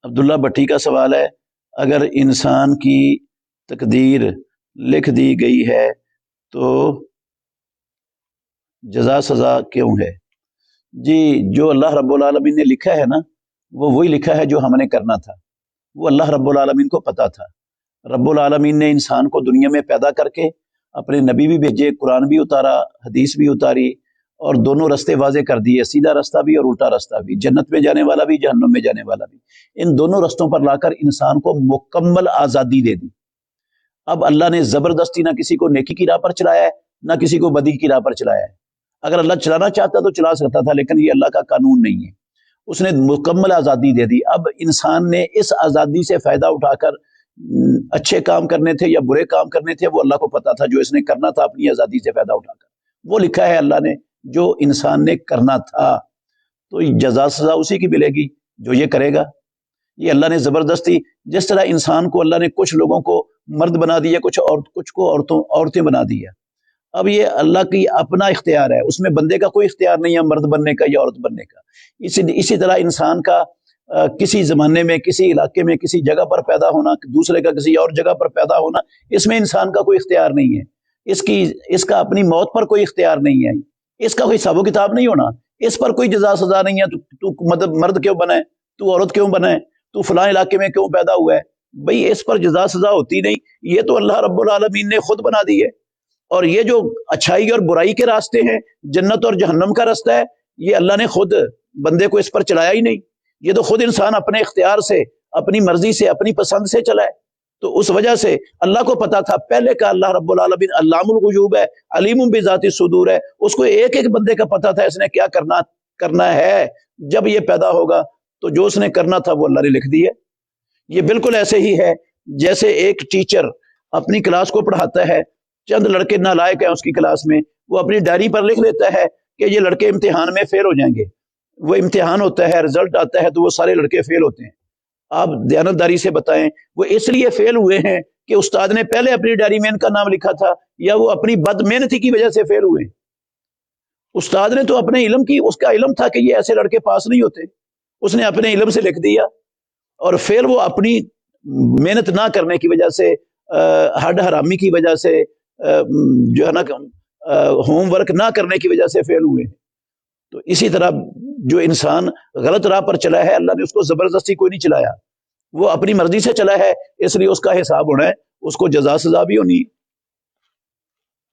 عبداللہ بھٹی کا سوال ہے، اگر انسان کی تقدیر لکھ دی گئی ہے تو جزا سزا کیوں ہے؟ جی، جو اللہ رب العالمین نے لکھا ہے نا، وہ وہی لکھا ہے جو ہم نے کرنا تھا، وہ اللہ رب العالمین کو پتا تھا۔ رب العالمین نے انسان کو دنیا میں پیدا کر کے اپنے نبی بھی بھیجے، قرآن بھی اتارا، حدیث بھی اتاری، اور دونوں رستے واضح کر دیے، سیدھا رستہ بھی اور الٹا رستہ بھی، جنت میں جانے والا بھی، جہنم میں جانے والا بھی۔ ان دونوں رستوں پر لا کر انسان کو مکمل آزادی دے دی۔ اب اللہ نے زبردستی نہ کسی کو نیکی کی راہ پر چلایا ہے، نہ کسی کو بدی کی راہ پر چلایا ہے۔ اگر اللہ چلانا چاہتا تو چلا سکتا تھا، لیکن یہ اللہ کا قانون نہیں ہے، اس نے مکمل آزادی دے دی۔ اب انسان نے اس آزادی سے فائدہ اٹھا کر اچھے کام کرنے تھے یا برے کام کرنے تھے، وہ اللہ کو پتا تھا۔ جو اس نے کرنا تھا اپنی آزادی سے فائدہ اٹھا کر، وہ لکھا ہے اللہ نے جو انسان نے کرنا تھا، تو جزا سزا اسی کی ملے گی جو یہ کرے گا۔ یہ اللہ نے زبردستی، جس طرح انسان کو اللہ نے کچھ لوگوں کو مرد بنا دیا، کچھ کو عورتیں بنا دیا۔ اب یہ اللہ کی اپنا اختیار ہے، اس میں بندے کا کوئی اختیار نہیں ہے مرد بننے کا یا عورت بننے کا۔ اسی طرح انسان کا کسی زمانے میں، کسی علاقے میں، کسی جگہ پر پیدا ہونا، دوسرے کا کسی اور جگہ پر پیدا ہونا، اس میں انسان کا کوئی اختیار نہیں ہے۔ اس کا اپنی موت پر کوئی اختیار نہیں ہے، اس کا کوئی حساب و کتاب نہیں ہونا، اس پر کوئی جزا سزا نہیں ہے۔ تو مرد کیوں بنا ہے، تو عورت کیوں بنا ہے، تو فلاں علاقے میں کیوں پیدا ہوا ہے، بھئی اس پر جزا سزا ہوتی نہیں، یہ تو اللہ رب العالمین نے خود بنا دی ہے۔ اور یہ جو اچھائی اور برائی کے راستے ہیں، جنت اور جہنم کا راستہ ہے، یہ اللہ نے خود بندے کو اس پر چلایا ہی نہیں، یہ تو خود انسان اپنے اختیار سے، اپنی مرضی سے، اپنی پسند سے چلا ہے۔ تو اس وجہ سے اللہ کو پتا تھا پہلے کا، اللہ رب العالمین علام الغیوب ہے، علیم بذات الصدور ہے، اس کو ایک ایک بندے کا پتا تھا اس نے کیا کرنا ہے۔ جب یہ پیدا ہوگا تو جو اس نے کرنا تھا وہ اللہ نے لکھ دی ہے۔ یہ بالکل ایسے ہی ہے جیسے ایک ٹیچر اپنی کلاس کو پڑھاتا ہے، چند لڑکے نالائق ہیں اس کی کلاس میں، وہ اپنی ڈائری پر لکھ لیتا ہے کہ یہ لڑکے امتحان میں فیل ہو جائیں گے۔ وہ امتحان ہوتا ہے، رزلٹ آتا ہے تو وہ سارے لڑکے فیل ہوتے ہیں۔ آپ دیانتداری سے بتائیں وہ اس لیے فیل ہوئے ہیں کہ استاد نے پہلے اپنی ڈائری میں ان کا نام لکھا تھا، یا وہ اپنی بد محنتی کی وجہ سے فیل ہوئے ہیں؟ استاد نے تو اپنے علم کی، اس کا علم تھا کہ یہ ایسے لڑکے پاس نہیں ہوتے، اس نے اپنے علم سے لکھ دیا، اور فیل وہ اپنی محنت نہ کرنے کی وجہ سے، ہڈ حرامی کی وجہ سے، جو ہے نا ہوم ورک نہ کرنے کی وجہ سے فیل ہوئے ہیں۔ تو اسی طرح جو انسان غلط راہ پر چلا ہے، اللہ نے اس کو زبردستی کوئی نہیں چلایا، وہ اپنی مرضی سے چلا ہے، اس لیے اس کا حساب ہونا ہے، اس کو جزا سزا بھی ہونی ہے۔